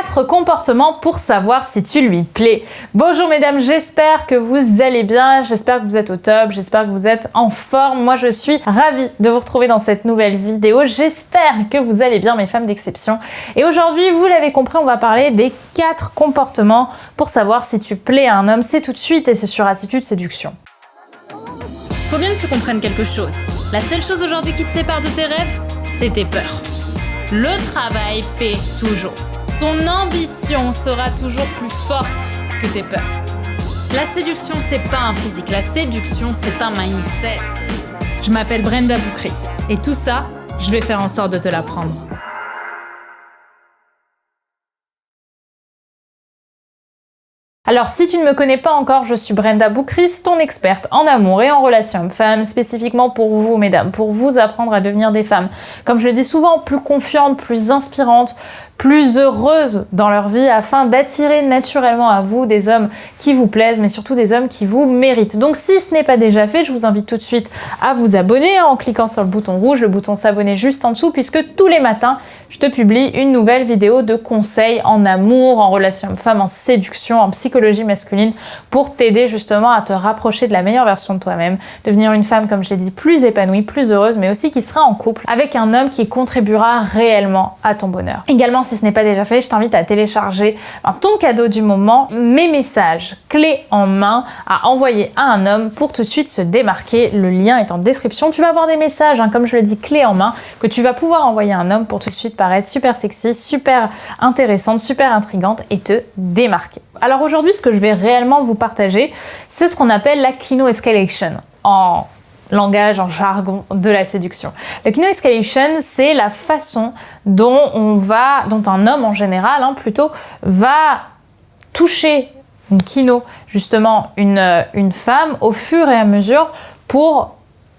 4 comportements pour savoir si tu lui plais. Bonjour mesdames, j'espère que vous allez bien, j'espère que vous êtes au top, j'espère que vous êtes en forme. Moi je suis ravie de vous retrouver dans cette nouvelle vidéo. J'espère que vous allez bien mes femmes d'exception. Et aujourd'hui, vous l'avez compris, on va parler des 4 comportements pour savoir si tu plais à un homme. C'est tout de suite et c'est sur Attitude Séduction. Faut bien que tu comprennes quelque chose. La seule chose aujourd'hui qui te sépare de tes rêves, c'est tes peurs. Le travail paie toujours. Ton ambition sera toujours plus forte que tes peurs. La séduction, c'est pas un physique. La séduction, c'est un mindset. Je m'appelle Brenda Boukris. Et tout ça, je vais faire en sorte de te l'apprendre. Alors si tu ne me connais pas encore, je suis Brenda Boukris, ton experte en amour et en relations hommes-femmes, spécifiquement pour vous mesdames, pour vous apprendre à devenir des femmes, comme je le dis souvent, plus confiantes, plus inspirantes, plus heureuses dans leur vie afin d'attirer naturellement à vous des hommes qui vous plaisent, mais surtout des hommes qui vous méritent. Donc si ce n'est pas déjà fait, je vous invite tout de suite à vous abonner en cliquant sur le bouton rouge, le bouton s'abonner juste en dessous, puisque tous les matins, je te publie une nouvelle vidéo de conseils en amour, en relations hommes-femmes, en séduction, en psychologie masculine, pour t'aider justement à te rapprocher de la meilleure version de toi-même, devenir une femme, comme je l'ai dit, plus épanouie, plus heureuse, mais aussi qui sera en couple avec un homme qui contribuera réellement à ton bonheur. Également, si ce n'est pas déjà fait, je t'invite à télécharger ton cadeau du moment, mes messages clés en main à envoyer à un homme pour tout de suite se démarquer. Le lien est en description. Tu vas avoir des messages, comme je le dis, clés en main, que tu vas pouvoir envoyer à un homme pour tout de suite paraître super sexy, super intéressante, super intrigante et te démarquer. Alors aujourd'hui, ce que je vais réellement vous partager, c'est ce qu'on appelle la Kino Escalation en langage, en jargon de la séduction. La Kino Escalation, c'est la façon dont un homme en général, plutôt, va toucher une kino, justement une femme au fur et à mesure pour,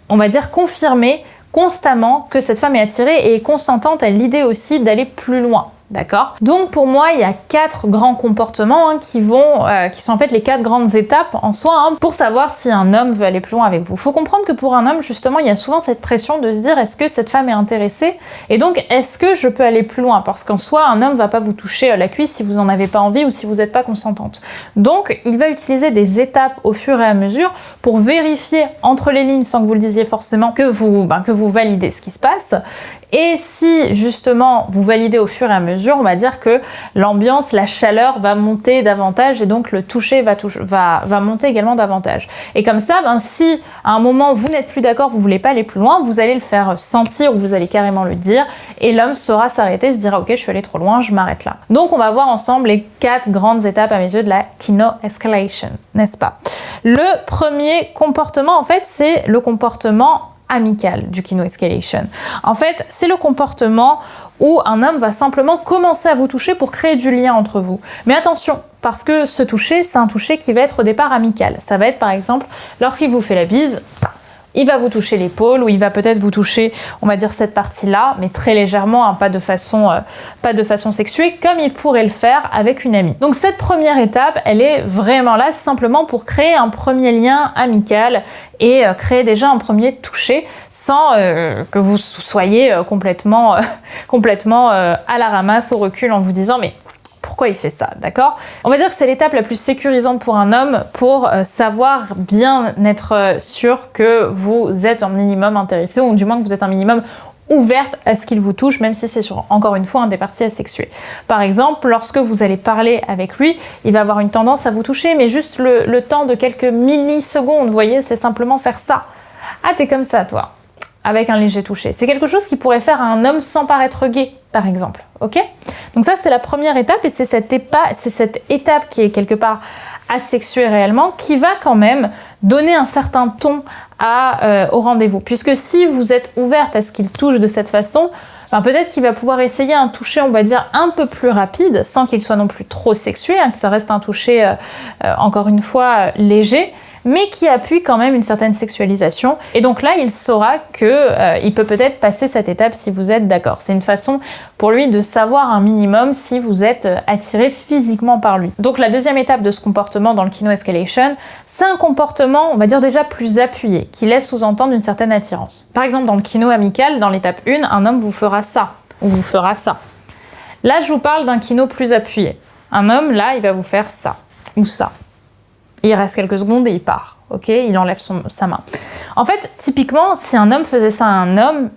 on va dire, confirmer constamment que cette femme est attirée et est consentante à l'idée aussi d'aller plus loin. D'accord? Donc pour moi, il y a 4 grands comportements qui sont en fait les 4 grandes étapes en soi pour savoir si un homme veut aller plus loin avec vous. Faut comprendre que pour un homme, justement, il y a souvent cette pression de se dire est-ce que cette femme est intéressée et donc est-ce que je peux aller plus loin? Parce qu'en soi, un homme va pas vous toucher la cuisse si vous en avez pas envie ou si vous n'êtes pas consentante. Donc il va utiliser des étapes au fur et à mesure pour vérifier entre les lignes sans que vous le disiez forcément que vous validez ce qui se passe. Et si justement vous validez au fur et à mesure, on va dire que l'ambiance, la chaleur va monter davantage et donc le toucher va monter également davantage. Et comme ça, si à un moment vous n'êtes plus d'accord, vous voulez pas aller plus loin, vous allez le faire sentir ou vous allez carrément le dire et l'homme saura s'arrêter, se dira ok, je suis allé trop loin, je m'arrête là. Donc on va voir ensemble les 4 grandes étapes à mes yeux de la Kino Escalation, n'est-ce pas? Le premier comportement en fait, c'est le comportement amical du Kino Escalation. En fait, c'est le comportement où un homme va simplement commencer à vous toucher pour créer du lien entre vous. Mais attention, parce que ce toucher, c'est un toucher qui va être au départ amical. Ça va être par exemple, lorsqu'il vous fait la bise, il va vous toucher l'épaule ou il va peut-être vous toucher, on va dire cette partie-là, mais très légèrement, pas de façon sexuée, comme il pourrait le faire avec une amie. Donc cette première étape, elle est vraiment là simplement pour créer un premier lien amical et créer déjà un premier toucher sans que vous soyez complètement à la ramasse, au recul, en vous disant mais pourquoi il fait ça, d'accord? On va dire que c'est l'étape la plus sécurisante pour un homme pour savoir bien être sûr que vous êtes un minimum intéressé ou du moins que vous êtes un minimum ouverte à ce qu'il vous touche, même si c'est sur, encore une fois, des parties asexuées. Par exemple, lorsque vous allez parler avec lui, il va avoir une tendance à vous toucher, mais juste le temps de quelques millisecondes, vous voyez, c'est simplement faire ça. Ah, t'es comme ça, toi, avec un léger toucher. C'est quelque chose qui pourrait faire à un homme sans paraître gay, par exemple, ok? Donc ça, c'est la première étape et c'est cette étape qui est quelque part asexuée réellement qui va quand même donner un certain ton au rendez-vous. Puisque si vous êtes ouverte à ce qu'il touche de cette façon, peut-être qu'il va pouvoir essayer un toucher, on va dire, un peu plus rapide, sans qu'il soit non plus trop sexué, que ça reste un toucher, encore une fois, léger, mais qui appuie quand même une certaine sexualisation. Et donc là, il saura qu'il peut peut-être passer cette étape si vous êtes d'accord. C'est une façon pour lui de savoir un minimum si vous êtes attiré physiquement par lui. Donc la deuxième étape de ce comportement dans le Kino Escalation, c'est un comportement, on va dire déjà plus appuyé, qui laisse sous-entendre une certaine attirance. Par exemple, dans le Kino amical, dans l'étape 1, un homme vous fera ça, ou vous fera ça. Là, je vous parle d'un kino plus appuyé. Un homme, là, il va vous faire ça ou ça. Il reste quelques secondes et il part. Ok, il enlève sa main. En fait, typiquement, si un homme faisait ça à un homme,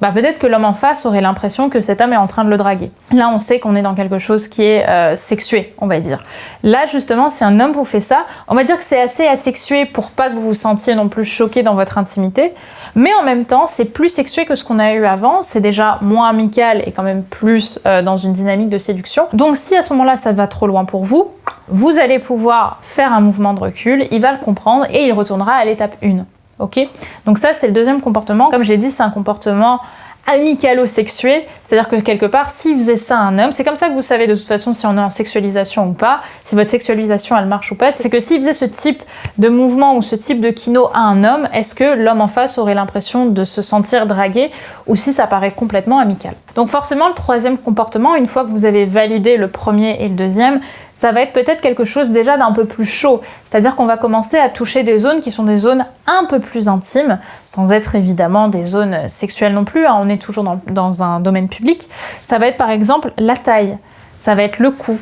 bah peut-être que l'homme en face aurait l'impression que cet homme est en train de le draguer. Là, on sait qu'on est dans quelque chose qui est sexué, on va dire. Là, justement, si un homme vous fait ça, on va dire que c'est assez asexué pour pas que vous vous sentiez non plus choqué dans votre intimité, mais en même temps, c'est plus sexué que ce qu'on a eu avant, c'est déjà moins amical et quand même plus dans une dynamique de séduction. Donc si à ce moment-là, ça va trop loin pour vous, vous allez pouvoir faire un mouvement de recul, il va le comprendre et il retournera à l'étape 1. Ok, donc ça c'est le deuxième comportement. Comme j'ai dit, c'est un comportement amicalo-sexué, c'est-à-dire que quelque part, s'il faisait ça à un homme, c'est comme ça que vous savez de toute façon si on est en sexualisation ou pas, si votre sexualisation elle marche ou pas, c'est que s'il faisait ce type de mouvement ou ce type de kino à un homme, est-ce que l'homme en face aurait l'impression de se sentir dragué ou si ça paraît complètement amical. Donc forcément, le troisième comportement, une fois que vous avez validé le premier et le deuxième, ça va être peut-être quelque chose déjà d'un peu plus chaud, c'est-à-dire qu'on va commencer à toucher des zones qui sont des zones un peu plus intimes, sans être évidemment des zones sexuelles non plus, hein. On est toujours dans un domaine public. Ça va être par exemple la taille, ça va être le cou,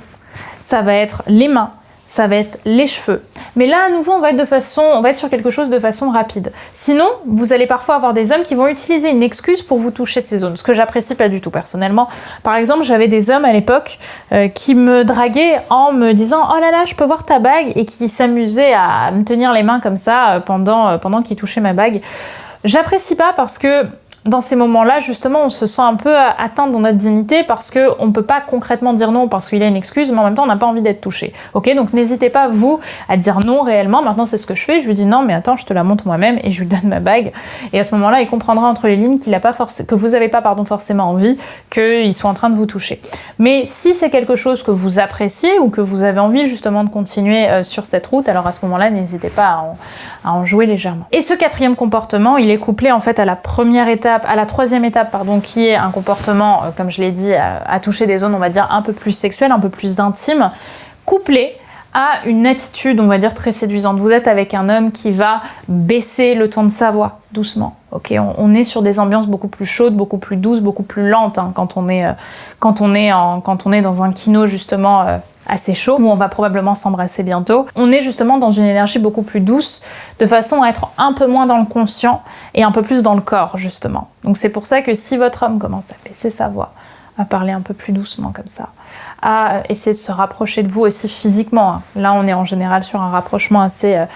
ça va être les mains, ça va être les cheveux. Mais là, à nouveau, on va être sur quelque chose de façon rapide. Sinon, vous allez parfois avoir des hommes qui vont utiliser une excuse pour vous toucher ces zones, ce que j'apprécie pas du tout personnellement. Par exemple, j'avais des hommes à l'époque qui me draguaient en me disant « Oh là là, je peux voir ta bague » et qui s'amusaient à me tenir les mains comme ça pendant qu'ils touchaient ma bague. J'apprécie pas parce que dans ces moments-là, justement, on se sent un peu atteint dans notre dignité parce qu'on ne peut pas concrètement dire non parce qu'il y a une excuse, mais en même temps, on n'a pas envie d'être touché. Ok, donc n'hésitez pas, vous, à dire non réellement. Maintenant, c'est ce que je fais. Je lui dis non, mais attends, je te la montre moi-même et je lui donne ma bague. Et à ce moment-là, il comprendra entre les lignes que vous n'avez pas forcément envie qu'ils soient en train de vous toucher. Mais si c'est quelque chose que vous appréciez ou que vous avez envie justement de continuer sur cette route, alors à ce moment-là, n'hésitez pas à en jouer légèrement. Et ce quatrième comportement, il est couplé en fait à la troisième étape, qui est un comportement, comme je l'ai dit, à toucher des zones, on va dire, un peu plus sexuelles, un peu plus intimes, couplé à une attitude, on va dire, très séduisante. Vous êtes avec un homme qui va baisser le ton de sa voix, doucement. Ok, on est sur des ambiances beaucoup plus chaudes, beaucoup plus douces, beaucoup plus lentes quand on est dans un kino justement assez chaud, où on va probablement s'embrasser bientôt. On est justement dans une énergie beaucoup plus douce, de façon à être un peu moins dans le conscient et un peu plus dans le corps, justement. Donc c'est pour ça que si votre homme commence à baisser sa voix, à parler un peu plus doucement comme ça, à essayer de se rapprocher de vous aussi physiquement, hein. Là, on est en général sur un rapprochement de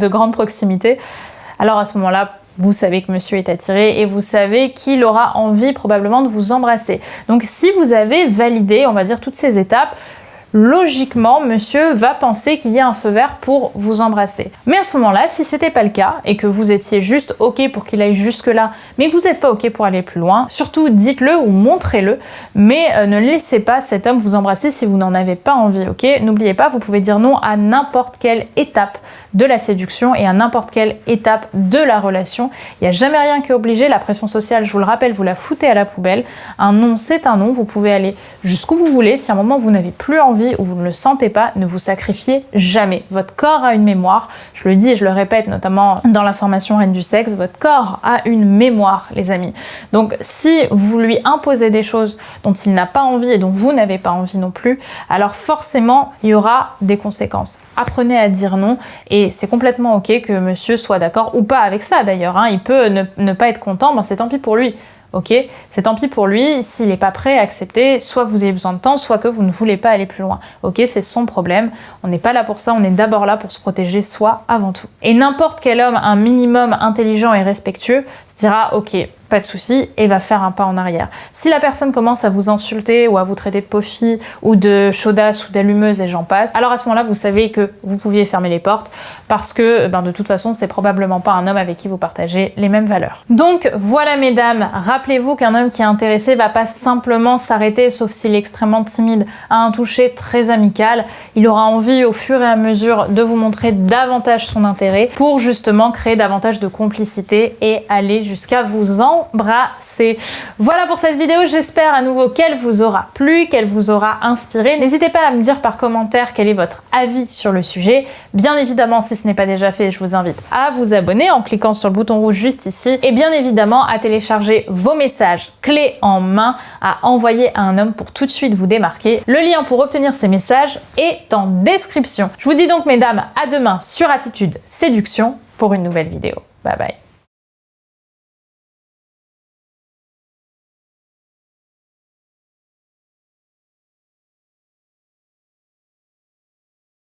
grande proximité. Alors à ce moment-là, vous savez que monsieur est attiré et vous savez qu'il aura envie probablement de vous embrasser. Donc si vous avez validé, on va dire, toutes ces étapes, logiquement, monsieur va penser qu'il y a un feu vert pour vous embrasser. Mais à ce moment-là, si c'était pas le cas et que vous étiez juste ok pour qu'il aille jusque-là, mais que vous n'êtes pas ok pour aller plus loin, surtout dites-le ou montrez-le, mais ne laissez pas cet homme vous embrasser si vous n'en avez pas envie, ok? N'oubliez pas, vous pouvez dire non à n'importe quelle étape de la séduction et à n'importe quelle étape de la relation. Il n'y a jamais rien qui est obligé. La pression sociale, je vous le rappelle, vous la foutez à la poubelle. Un non, c'est un non. Vous pouvez aller jusqu'où vous voulez. Si à un moment vous n'avez plus envie ou vous ne le sentez pas, ne vous sacrifiez jamais. Votre corps a une mémoire. Je le dis et je le répète, notamment dans la formation Reine du sexe, votre corps a une mémoire, les amis. Donc si vous lui imposez des choses dont il n'a pas envie et dont vous n'avez pas envie non plus, alors forcément, il y aura des conséquences. Apprenez à dire non et c'est complètement ok que monsieur soit d'accord ou pas avec ça d'ailleurs, hein. Il peut ne pas être content, c'est tant pis pour lui. Ok, c'est tant pis pour lui s'il n'est pas prêt à accepter soit que vous avez besoin de temps, soit que vous ne voulez pas aller plus loin. Ok, c'est son problème. On n'est pas là pour ça, on est d'abord là pour se protéger soi avant tout. Et n'importe quel homme, un minimum intelligent et respectueux, se dira ok, pas de souci, et va faire un pas en arrière. Si la personne commence à vous insulter ou à vous traiter de pauvre-fille ou de chaudasse ou d'allumeuse et j'en passe, alors à ce moment-là, vous savez que vous pouviez fermer les portes parce que de toute façon, c'est probablement pas un homme avec qui vous partagez les mêmes valeurs. Donc voilà mesdames, rappelez-vous qu'un homme qui est intéressé va pas simplement s'arrêter, sauf s'il est extrêmement timide, à un toucher très amical. Il aura envie au fur et à mesure de vous montrer davantage son intérêt pour justement créer davantage de complicité et aller jusqu'à vous embrasser. Voilà pour cette vidéo, j'espère à nouveau qu'elle vous aura plu, qu'elle vous aura inspiré. N'hésitez pas à me dire par commentaire quel est votre avis sur le sujet. Bien évidemment, si ce n'est pas déjà fait, je vous invite à vous abonner en cliquant sur le bouton rouge juste ici et bien évidemment à télécharger vos messages clés en main à envoyer à un homme pour tout de suite vous démarquer. Le lien pour obtenir ces messages est en description. Je vous dis donc mesdames à demain sur Attitude Séduction pour une nouvelle vidéo. Bye bye.